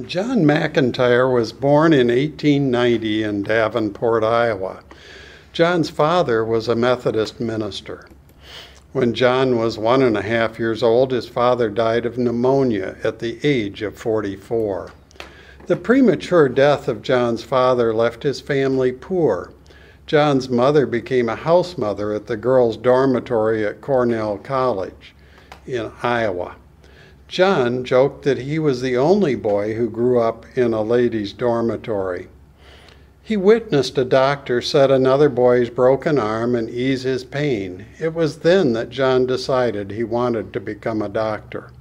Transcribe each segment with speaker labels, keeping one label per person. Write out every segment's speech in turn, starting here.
Speaker 1: John McIntyre was born in 1890 in Davenport, Iowa. John's father was a Methodist minister. When John was 1.5 years old, his father died of pneumonia at the age of 44. The premature death of John's father left his family poor. John's mother became a house mother at the girls' dormitory at Cornell College in Iowa. John joked that he was the only boy who grew up in a ladies' dormitory. He witnessed a doctor set another boy's broken arm and ease his pain. It was then that John decided he wanted to become a doctor.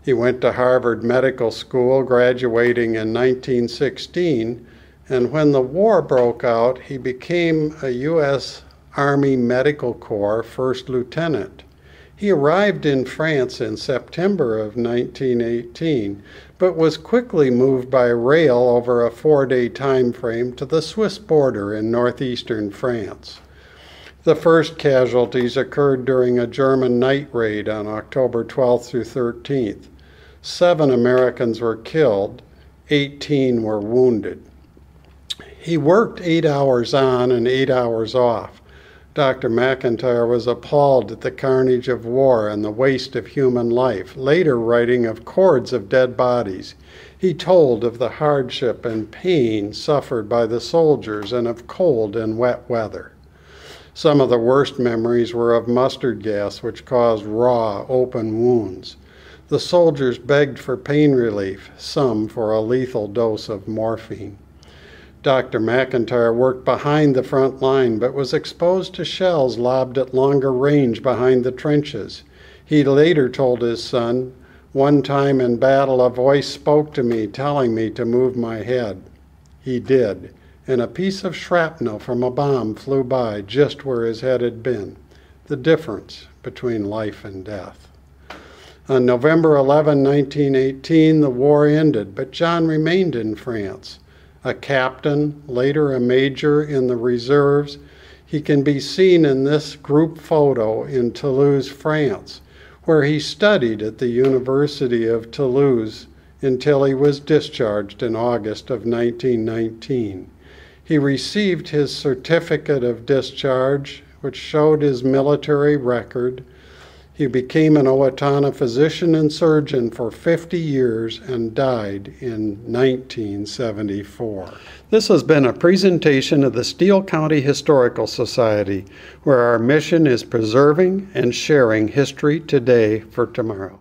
Speaker 1: He went to Harvard Medical School, graduating in 1916, and when the war broke out, he became a U.S. Army Medical Corps first lieutenant. He arrived in France in September of 1918, but was quickly moved by rail over a 4-day time frame to the Swiss border in northeastern France. The first casualties occurred during a German night raid on October 12th through 13th. 7 Americans were killed, 18 were wounded. He worked 8 hours on and 8 hours off. Dr. McIntyre was appalled at the carnage of war and the waste of human life, later writing of cords of dead bodies. He told of the hardship and pain suffered by the soldiers and of cold and wet weather. Some of the worst memories were of mustard gas, which caused raw, open wounds. The soldiers begged for pain relief, some for a lethal dose of morphine. Dr. McIntyre worked behind the front line, but was exposed to shells lobbed at longer range behind the trenches. He later told his son, "One time in battle, a voice spoke to me, telling me to move my head." He did, and a piece of shrapnel from a bomb flew by just where his head had been. The difference between life and death. On November 11, 1918, the war ended, but John remained in France. A captain, later a major in the reserves, he can be seen in this group photo in Toulouse, France, where he studied at the University of Toulouse until he was discharged in August of 1919. He received his certificate of discharge, which showed his military record. He became an Owatonna physician and surgeon for 50 years and died in 1974. This has been a presentation of the Steele County Historical Society, where our mission is preserving and sharing history today for tomorrow.